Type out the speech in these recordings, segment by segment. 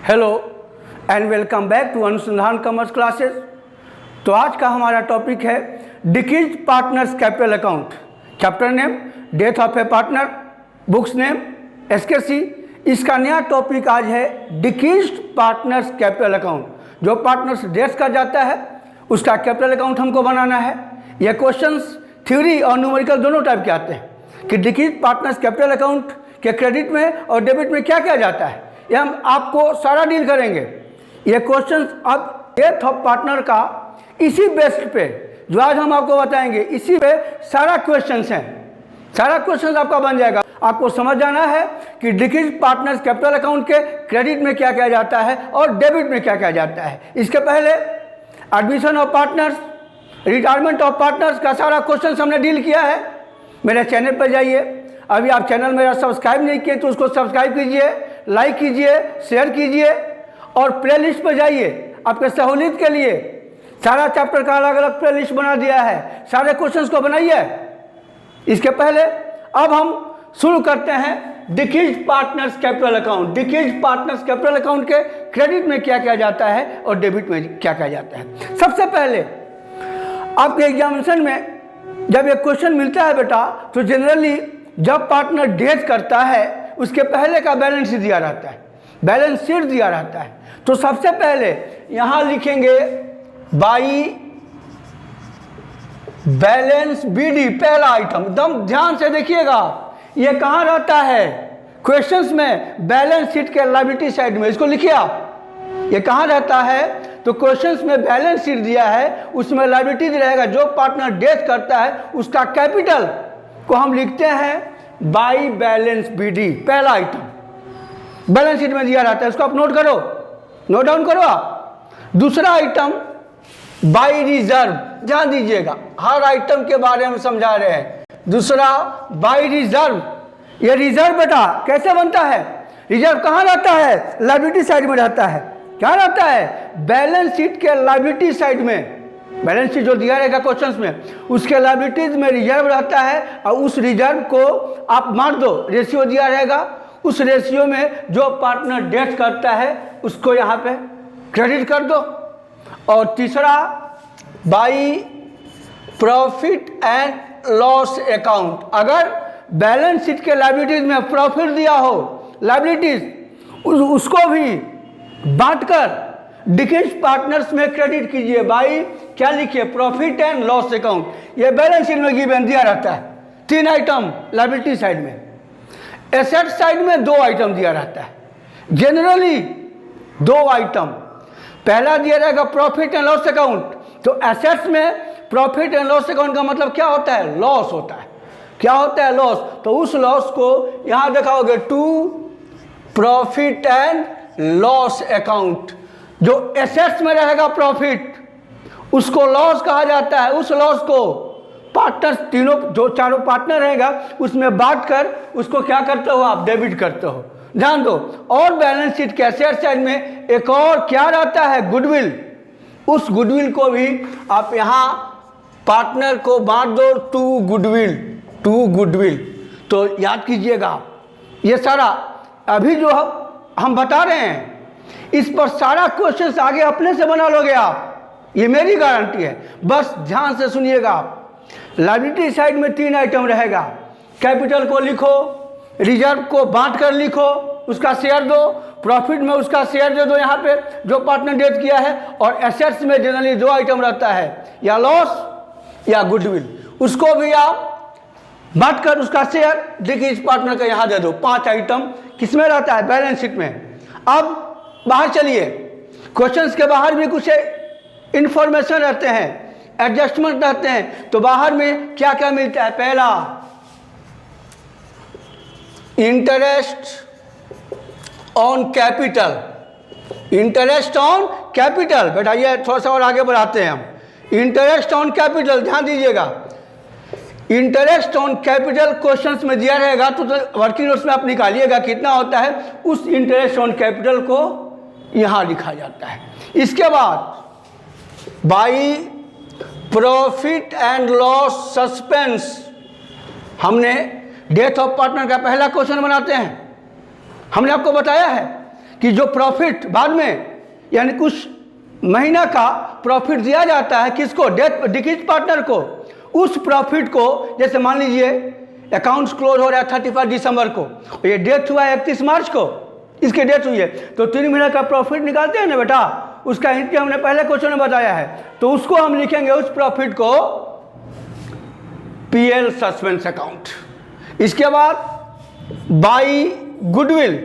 Hello and welcome back to Anusandhan commerce classes. तो आज का हमारा टॉपिक है डिक्रीज partners capital account. Chapter name death of a partner, books name SKC. इसका नया टॉपिक आज है डिक्रीज पार्टनर्स कैपिटल अकाउंट। जो पार्टनर्स डेथ कर जाता है उसका कैपिटल अकाउंट हमको बनाना है। यह क्वेश्चंस थ्योरी और न्यूमेरिकल दोनों टाइप के आते हैं कि डिक्रीज पार्टनर्स कैपिटल अकाउंट के क्रेडिट में और डेबिट में क्या किया जाता है, यह हम आपको सारा डील करेंगे। ये क्वेश्चंस अब डेथ ऑफ पार्टनर का इसी बेस पे जो आज हम आपको बताएंगे, इसी पे सारा क्वेश्चंस हैं। सारा क्वेश्चंस आपका बन जाएगा। आपको समझ जाना है कि डिक्रीज पार्टनर्स कैपिटल अकाउंट के क्रेडिट में क्या किया जाता है और डेबिट में क्या किया जाता है। इसके पहले admission of partners, retirement of partners का सारा क्वेश्चन हमने डील किया है। मेरे चैनल पर जाइए, अभी आप चैनल मेरा सब्सक्राइब नहीं किए तो उसको सब्सक्राइब कीजिए, लाइक कीजिए, शेयर कीजिए और प्ले लिस्ट पर जाइए। आपके सहूलियत के लिए सारा चैप्टर का अलग अलग प्ले लिस्ट बना दिया है, सारे क्वेश्चंस को बनाइए। इसके पहले अब हम शुरू करते हैं decrease partners capital account. Decrease partners capital account के क्रेडिट में क्या किया जाता है और डेबिट में क्या किया जाता है। सबसे पहले आपके एग्जामिनेशन में जब एक क्वेश्चन मिलता है बेटा, तो जनरली जब पार्टनर डेथ करता है उसके पहले का बैलेंस शीट दिया रहता है, बैलेंस शीट दिया रहता है। तो सबसे पहले यहां लिखेंगे बाई बैलेंस बीडी, पहला आइटम। एकदम ध्यान से देखिएगा, ये कहां रहता है क्वेश्चंस में, बैलेंस शीट के लायबिलिटी साइड में। इसको लिखिए आप, ये कहां रहता है तो क्वेश्चंस में बैलेंस शीट दिया है, उसमें लायबिलिटीज रहेगा। जो पार्टनर डेथ करता है उसका कैपिटल को हम लिखते हैं बाई बैलेंस बीडी, पहला आइटम बैलेंस शीट में दिया रहता है। इसको आप नोट करो, नोट डाउन करो आप। दूसरा आइटम बाई रिजर्व, ध्यान दीजिएगा, हर आइटम के बारे में समझा रहे हैं। दूसरा बाई रिजर्व, ये रिजर्व बेटा कैसे बनता है, रिजर्व कहाँ रहता है, लायबिलिटी साइड में रहता है। क्या रहता है, बैलेंस शीट के लायबिलिटी साइड में। बैलेंस शीट जो दिया रहेगा क्वेश्चंस में, उसके लायबिलिटीज में रिजर्व रहता है और उस रिजर्व को आप मार दो, रेशियो दिया रहेगा, उस रेशियो में जो पार्टनर डेथ करता है उसको यहाँ पे क्रेडिट कर दो। और तीसरा by profit and loss account, अगर बैलेंस शीट के लायबिलिटीज में प्रॉफिट दिया हो, लायबिलिटीज उसको भी बांटकर डिक्रीज पार्टनर्स में क्रेडिट कीजिए बाई, क्या लिखिए, प्रॉफिट एंड लॉस अकाउंट। ये बैलेंस शीट में गिवन दिया रहता है। 3 आइटम लायबिलिटी साइड में, एसेट साइड में 2 आइटम दिया रहता है, जनरली 2 आइटम। पहला दिया रहेगा प्रॉफिट एंड लॉस अकाउंट। तो एसेट्स में प्रॉफिट एंड लॉस अकाउंट का मतलब क्या होता है, लॉस होता है। क्या होता है, लॉस। तो उस लॉस को यहां दिखाओगे to profit and loss account. जो एसेट्स में रहेगा प्रॉफिट उसको लॉस कहा जाता है। उस लॉस को पार्टनर्स, तीनों जो चारों पार्टनर रहेगा उसमें बांट कर उसको क्या करते हो आप, डेबिट करते हो, ध्यान दो। और बैलेंस शीट के एसेट साइड में एक और क्या रहता है, गुडविल। उस गुडविल को भी आप यहाँ पार्टनर को बांट दो, टू गुडविल। तो याद कीजिएगा, ये सारा अभी जो हम बता रहे हैं इस पर सारा क्वेश्चंस आगे अपने से बना लोगे आप, ये मेरी गारंटी है। बस ध्यान से सुनिएगा आप। लायबिलिटी साइड में 3 आइटम रहेगा, कैपिटल को लिखो, रिजर्व को बांट कर लिखो, उसका शेयर दो, प्रॉफिट में उसका शेयर दे दो यहाँ पे जो पार्टनर डेथ किया है, और एसेट्स में जनरली 2 आइटम रहता है, या लॉस या गुडविल। उसको भी आप बांट कर उसका शेयर डिक्रीज पार्टनर का यहाँ दे दो। 5 आइटम किसमें रहता है, बैलेंस शीट में। अब बाहर चलिए, क्वेश्चंस के बाहर भी कुछ इंफॉर्मेशन रहते हैं, एडजस्टमेंट रहते हैं। तो बाहर में क्या क्या मिलता है, पहला interest on capital. Interest on capital बेटा, ये थोड़ा सा और आगे बढ़ाते हैं हम। इंटरेस्ट ऑन कैपिटल, ध्यान दीजिएगा, इंटरेस्ट ऑन कैपिटल क्वेश्चंस में दिया रहेगा तो वर्किंग नोट्स में आप निकालिएगा कितना होता है। उस इंटरेस्ट ऑन कैपिटल को यहां लिखा जाता है। इसके बाद by profit and loss suspense, हमने डेथ ऑफ पार्टनर का पहला क्वेश्चन बनाते हैं। हमने आपको बताया है कि जो प्रॉफिट बाद में यानी कुछ महीना का प्रॉफिट दिया जाता है किसको, डेथ डिक्रीज पार्टनर को, उस प्रॉफिट को जैसे मान लीजिए अकाउंट्स क्लोज हो रहा है 31 दिसंबर को, ये डेथ हुआ है 31 मार्च को, इसकी डेथ हुई है, तो 3 महीने का प्रॉफिट निकालते हैं ना बेटा, उसका एंट्री हमने पहले क्वेश्चन में बताया है, तो उसको हम लिखेंगे उस प्रॉफिट को पीएल सस्पेंस अकाउंट। इसके बाद बाई गुडविल,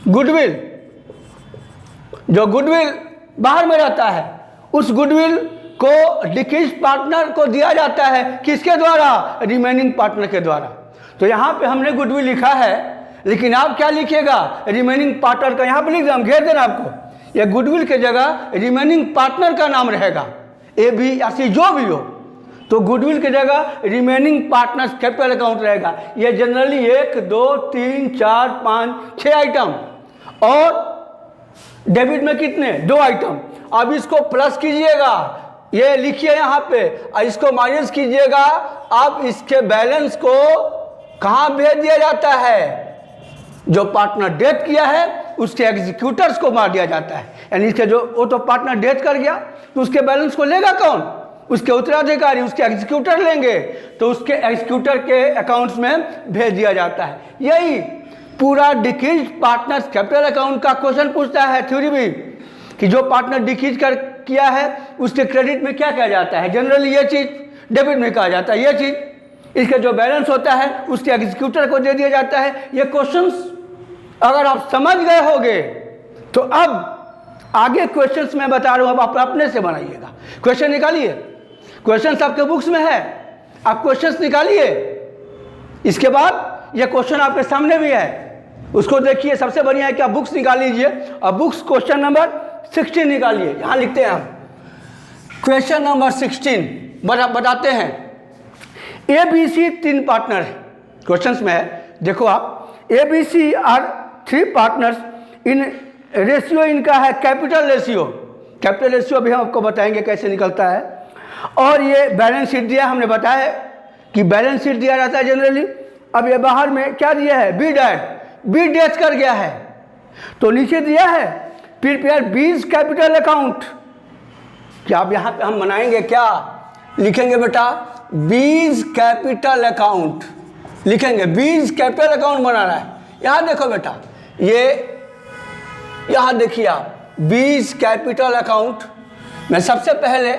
गुडविल जो गुडविल बाहर में रहता है उस गुडविल को डिक्रीज पार्टनर को दिया जाता है किसके द्वारा, रिमेनिंग पार्टनर के द्वारा। तो यहाँ पे हमने गुडविल लिखा है, लेकिन आप क्या लिखिएगा, रिमेनिंग पार्टनर का यहाँ पे लिख दें, हम घेर देना आपको, ये गुडविल के जगह रिमेनिंग पार्टनर का नाम रहेगा, ए बी या सी जो भी हो, तो गुडविल की जगह रिमेनिंग पार्टनर्स कैपिटल अकाउंट रहेगा। ये जनरली 1 2 3 4 5 6 आइटम, और डेबिट में कितने, 2 आइटम। अब इसको प्लस कीजिएगा, ये लिखिए यहाँ पे, और इसको माइनस कीजिएगा। अब इसके बैलेंस को कहाँ भेज दिया जाता है, जो पार्टनर डेथ किया है उसके एग्जीक्यूटर्स को मार दिया जाता है, यानी इसके जो वो तो पार्टनर डेथ कर गया तो उसके बैलेंस को लेगा कौन, उसके उत्तराधिकारी, उसके एग्जीक्यूटर लेंगे, तो उसके एग्जीक्यूटर के अकाउंट्स में भेज दिया जाता है। यही पूरा डिक्रीज पार्टनर्स कैपिटल अकाउंट का क्वेश्चन पूछता है थ्योरी भी, कि जो पार्टनर डिक्रीज कर किया है उसके क्रेडिट में क्या कहा जाता है, जनरली ये चीज़ डेबिट में कहा जाता है, ये चीज़ इसका जो बैलेंस होता है उसके एग्जीक्यूटर को दे दिया जाता है। ये क्वेश्चंस अगर आप समझ गए होंगे तो अब आगे क्वेश्चंस मैं बता रहा हूँ, अब आप अपने से बनाइएगा। क्वेश्चन निकालिए, क्वेश्चंस आपके बुक्स में है, आप क्वेश्चंस निकालिए। इसके बाद ये क्वेश्चन आपके सामने भी है, उसको देखिए। सबसे बढ़िया है कि आप बुक्स निकाल लीजिए और बुक्स क्वेश्चन नंबर 16 निकालिए। यहाँ लिखते हैं हम क्वेश्चन नंबर 16 बताते हैं। ए बी सी 3 पार्टनर है, क्वेश्चंस में है, देखो आप, A B C are 3 partners in ratio, इनका है कैपिटल रेशियो। कैपिटल रेशियो भी हम आपको बताएंगे कैसे निकलता है। और ये बैलेंस शीट दिया, हमने बताया कि बैलेंस शीट दिया जाता है जनरली। अब ये बाहर में क्या दिया है, बी डैड, बी डेथ कर गया है, तो नीचे दिया है प्रिपेयर बीज कैपिटल अकाउंट। क्या आप यहाँ पे हम बनाएंगे, क्या लिखेंगे बेटा, बीज कैपिटल अकाउंट लिखेंगे, बीज कैपिटल अकाउंट बनाना है। यहाँ देखो बेटा, ये यहाँ देखिए आप, बीज कैपिटल अकाउंट में सबसे पहले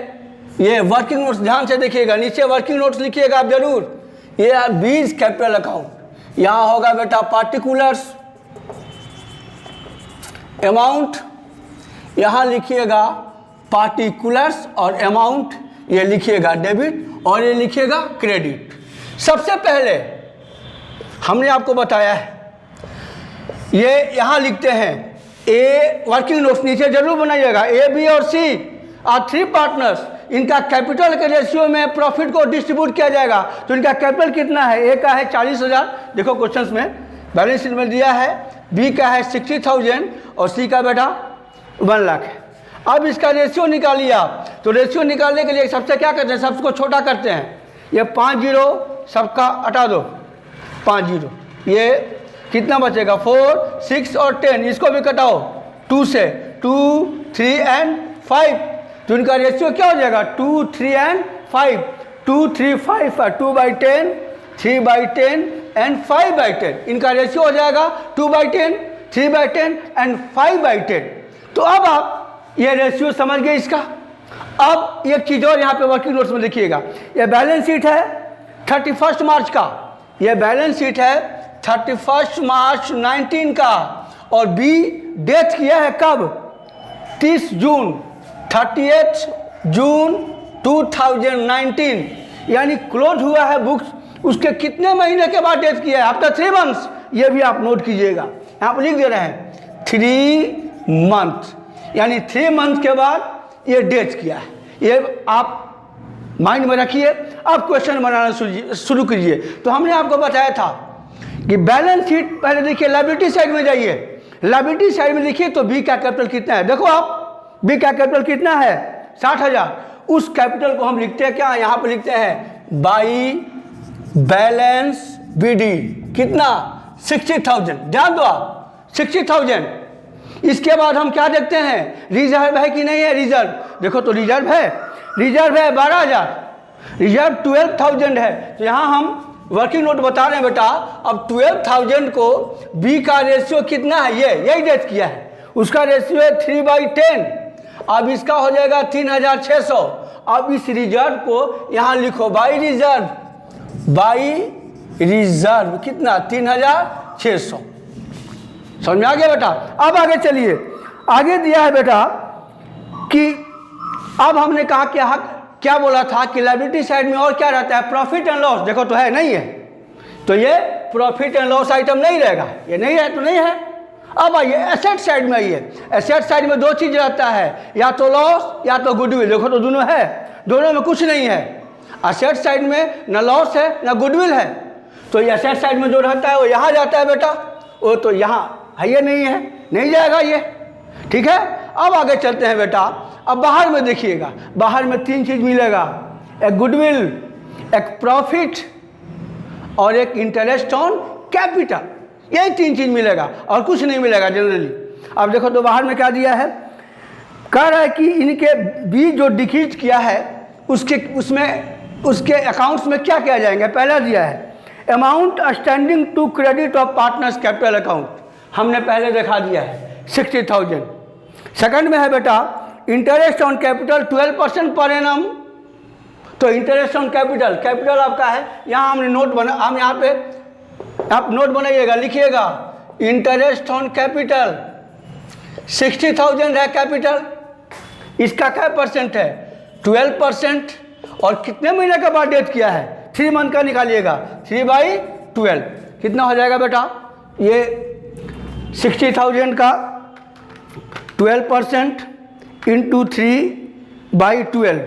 ये वर्किंग नोट्स ध्यान से देखिएगा, नीचे वर्किंग नोट्स लिखिएगा आप जरूर। ये बीज कैपिटल अकाउंट, यहाँ होगा बेटा पार्टिकुलर्स अमाउंट, यहाँ लिखिएगा पार्टिकुलर्स और अमाउंट, ये लिखिएगा डेबिट और ये लिखिएगा क्रेडिट। सबसे पहले हमने आपको बताया है, ये यहाँ लिखते हैं ए, वर्किंग नोट्स नीचे जरूर बनाइएगा, ए बी और सी आर 3 पार्टनर्स, इनका कैपिटल के रेशियो में प्रॉफिट को डिस्ट्रीब्यूट किया जाएगा। तो इनका कैपिटल कितना है, ए का है 40,000, देखो क्वेश्चंस में बैलेंस शीट में दिया है, बी का है 60,000 और सी का बेटा 1 लाख है। अब इसका रेशियो निकालिए आप, तो रेशियो निकालने के लिए सबसे क्या करते हैं, सबको छोटा करते हैं, ये 5 0 सबका हटा दो, 5 0, ये कितना बचेगा 4 6 और 10, इसको भी कटाओ 2 से, 2 3 एंड 5, तो इनका रेशियो क्या हो जाएगा 2 3 एंड 5, 2 3 5 2/10, 3/10 एंड 5/10, इनका रेशियो हो जाएगा 2/10, 3/10 एंड 5/10। तो अब आप ये रेशियो समझ गए इसका। अब एक चीज़ और यहाँ पे वर्किंग नोट्स में देखिएगा, ये बैलेंस शीट है 31 मार्च का, ये बैलेंस शीट है 31 मार्च 19 का, और बी डेथ किया है कब, 30 जून, 30 जून 2019, यानी क्लोज हुआ है बुक्स उसके कितने महीने के बाद डेथ किया है, आफ्टर 3 मंथ्स। ये भी आप नोट कीजिएगा, यहाँ पर लिख दे रहे हैं 3 मंथ, यानी 3 मंथ के बाद ये डेथ किया है। ये आप माइंड में रखिए, आप क्वेश्चन बनाना शुरू कीजिए। तो हमने आपको बताया था कि बैलेंस शीट पहले देखिए, लायबिलिटी साइड में जाइए, लायबिलिटी साइड में लिखिए तो बी का कैपिटल कितना है, देखो आप बी का कैपिटल कितना है 60,000, उस कैपिटल को हम लिखते हैं क्या, यहाँ पे लिखते हैं बाई बैलेंस बी डी, कितना 60,000, ध्यान दो आप 60,000, इसके बाद हम क्या देखते हैं, रिजर्व है कि नहीं है। रिजर्व देखो तो रिजर्व है 12,000, रिजर्व 12,000 है। तो यहाँ हम वर्किंग नोट बता रहे हैं बेटा। अब 12,000 को बी का रेशियो कितना है, यही डेट किया है, उसका रेशियो है 3/10। अब इसका हो जाएगा 3,600। अब इस रिजर्व को यहाँ लिखो बाई रिजर्व कितना 3,600। समझ में आ गया बेटा। अब आगे चलिए, आगे दिया है बेटा कि अब हमने कहा कि क्या बोला था कि लायबिलिटी साइड में और क्या रहता है, प्रॉफिट एंड लॉस। देखो तो है नहीं है, तो ये प्रॉफिट एंड लॉस आइटम नहीं रहेगा, ये नहीं है तो नहीं है। अब आइए एसेट साइड में आइए। एसेट साइड में दो चीज रहता है, या तो लॉस या तो गुडविल। देखो तो दोनों है, दोनों में कुछ नहीं है। एसेट साइड में न लॉस है न गुडविल है, तो एसेट साइड में जो रहता है वो यहाँ जाता है बेटा, वो तो यहाँ है, ये नहीं है, नहीं जाएगा ये, ठीक है। अब आगे चलते हैं बेटा। अब बाहर में देखिएगा, बाहर में तीन चीज मिलेगा, एक गुडविल, एक प्रॉफिट और एक इंटरेस्ट ऑन कैपिटल। यही तीन चीज मिलेगा और कुछ नहीं मिलेगा जनरली। अब देखो तो बाहर में क्या दिया है, कह रहा है कि इनके बीच जो डिक्रीज किया है उसके अकाउंट्स में क्या किया जाएंगे। पहला दिया है amount standing to credit of partners capital account, हमने पहले देखा दिया है 60,000। सेकंड में है बेटा interest on capital 12% per annum. तो इंटरेस्ट ऑन कैपिटल आपका है, यहाँ हमने नोट बना, हम यहाँ पे आप नोट बनाइएगा, लिखिएगा इंटरेस्ट ऑन कैपिटल 60,000 है कैपिटल, इसका क्या परसेंट है 12%, और कितने महीने के बाद डेट किया है 3 मंथ का निकालिएगा, 3/12 कितना हो जाएगा बेटा, ये 60,000 का 12% इंटू 3/12,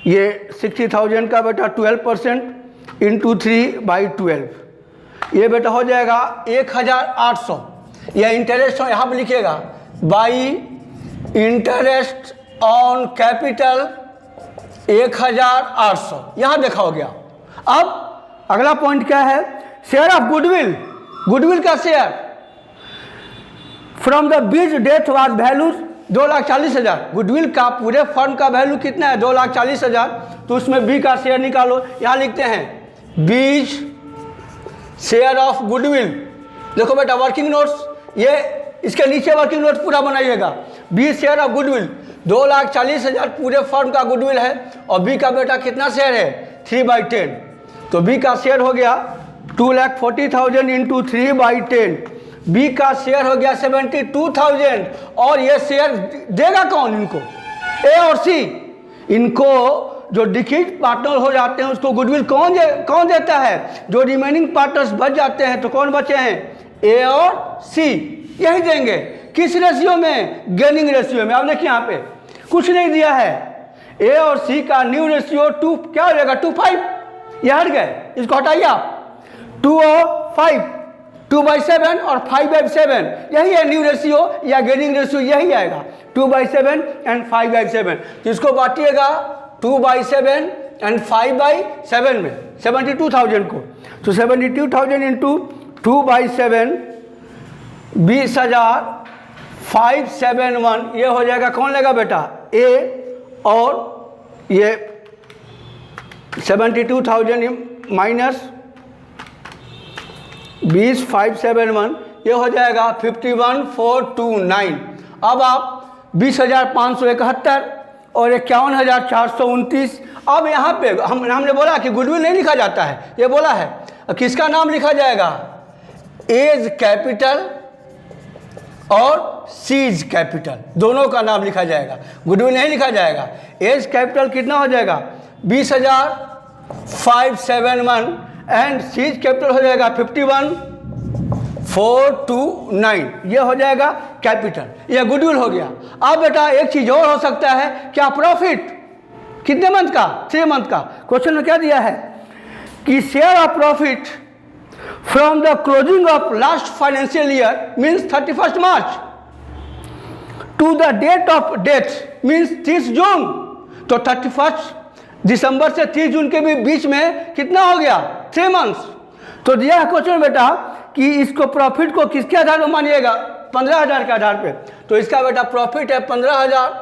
ये 60,000 का बेटा 12% इंटू 3/12, ये बेटा हो जाएगा 1,800। यह इंटरेस्ट यहाँ पर लिखिएगा बाई इंटरेस्ट ऑन कैपिटल 1,800, यहाँ देखा हो गया। अब अगला पॉइंट क्या है, शेयर ऑफ गुडविल का share from the bees date was value 2,40,000। Goodwill का पूरे फर्म का वैल्यू कितना है 2,40,000, तो उसमें बी का शेयर निकालो। यहाँ लिखते हैं बीज शेयर ऑफ गुडविल। देखो बेटा वर्किंग नोट्स, ये इसके नीचे वर्किंग नोट पूरा बनाइएगा। बी शेयर ऑफ गुडविल 2,40,000 पूरे फर्म का गुडविल है, और बी का बेटा कितना शेयर है 3/10, तो बी का शेयर हो गया 2,40,000 इंटू 3/10, बी का शेयर हो गया 72,000। और ये शेयर देगा कौन इनको, ए और सी। इनको जो डिक्रीज पार्टनर हो जाते हैं उसको गुडविल कौन देता है, जो रिमेनिंग पार्टनर्स बच जाते हैं तो कौन बचे हैं, ए और सी, यही देंगे। किस रेशियो में, गेनिंग रेशियो में। अब देखिए यहाँ पे कुछ नहीं दिया है, ए और सी का न्यू रेशियो 2 क्या हो जाएगा 2/5, ये हट गए, इसको हटाइए आप, 2 और 5, 2/7 और 5/7, यही है न्यू रेशियो या गेनिंग रेशियो, यही आएगा 2/7 एंड 5/7। तो इसको बांटिएगा 2/7 एंड 5/7 में 72,000 को, तो 72,000 इंटू 2/7 20,571, ये हो जाएगा, कौन लेगा बेटा ए, और ये 72,000 माइनस 20,571, ये हो जाएगा 51,429। अब आप 20,571 और 51,429। अब यहाँ पे हमने बोला कि गुडविल नहीं लिखा जाता है, ये बोला है, किसका नाम लिखा जाएगा, एज कैपिटल और सीज कैपिटल, दोनों का नाम लिखा जाएगा, गुडविल नहीं लिखा जाएगा। एज कैपिटल कितना हो जाएगा 20,571 एंड सीज कैपिटल हो जाएगा 51,429, ये हो जाएगा कैपिटल, यह गुडविल हो गया। अब बेटा एक चीज और हो सकता है, क्या प्रॉफिट कितने मंथ का 3 मंथ का। क्वेश्चन में क्या दिया है कि share of profit from the closing of last financial year means 31 March to the date of death means 30 June. तो 31 दिसंबर से 30 जून के भी बीच में कितना हो गया 3 मंथ्स। तो दिया है क्वेश्चन बेटा कि इसको प्रॉफिट को किसके आधार पर मानिएगा, 15,000 के आधार पे, तो इसका बेटा प्रॉफिट है 15,000।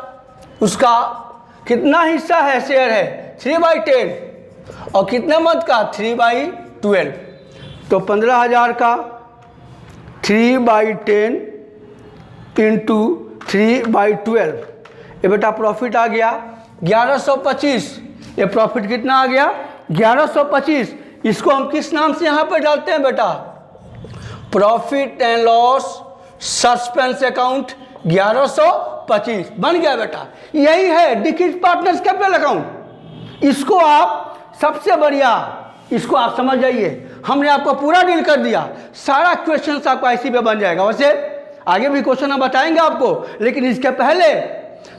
उसका कितना हिस्सा है, शेयर है 3/10, और कितने मंथ का 3/12। तो 15,000 का 3/10 इंटू 3/12, ये बेटा प्रॉफिट आ गया 1125। ये प्रॉफिट कितना आ गया 1125। इसको हम किस नाम से यहाँ पे डालते हैं बेटा, profit and loss suspense account 1125 बन गया बेटा। यही है डिक्रीज पार्टनर्स कैपिटल अकाउंट। इसको आप सबसे बढ़िया, इसको आप समझ जाइए, हमने आपको पूरा डील कर दिया, सारा क्वेश्चन आपका इसी पे बन जाएगा। वैसे आगे भी क्वेश्चन हम बताएंगे आपको, लेकिन इसके पहले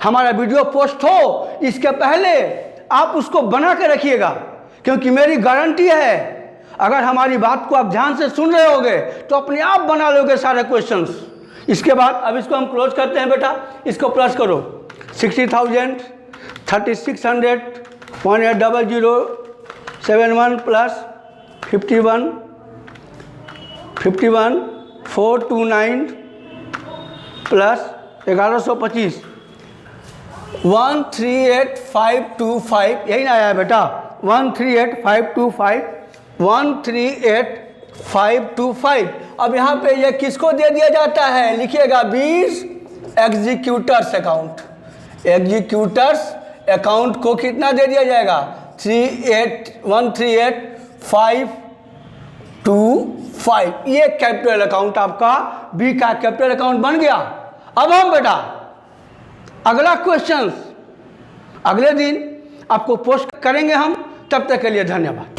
हमारा वीडियो पोस्ट हो, इसके पहले आप उसको बना के रखिएगा, क्योंकि मेरी गारंटी है अगर हमारी बात को आप ध्यान से सुन रहे होगे तो अपने आप बना लोगे सारे क्वेश्चंस। इसके बाद अब इसको हम क्लोज करते हैं बेटा, इसको प्लस करो 60,000 3600 180071 प्लस 51 429 प्लस 1125 138,525, यही ना आया है बेटा 138,525 138,525। अब यहाँ पे ये किसको दे दिया जाता है, लिखिएगा 20 एग्जीक्यूटर्स अकाउंट। एग्जीक्यूटर्स अकाउंट को कितना दे दिया जाएगा 138,525। ये कैपिटल अकाउंट आपका बी का कैपिटल अकाउंट बन गया। अब हम बेटा अगला क्वेश्चन अगले दिन आपको पोस्ट करेंगे हम, तब तक के लिए धन्यवाद।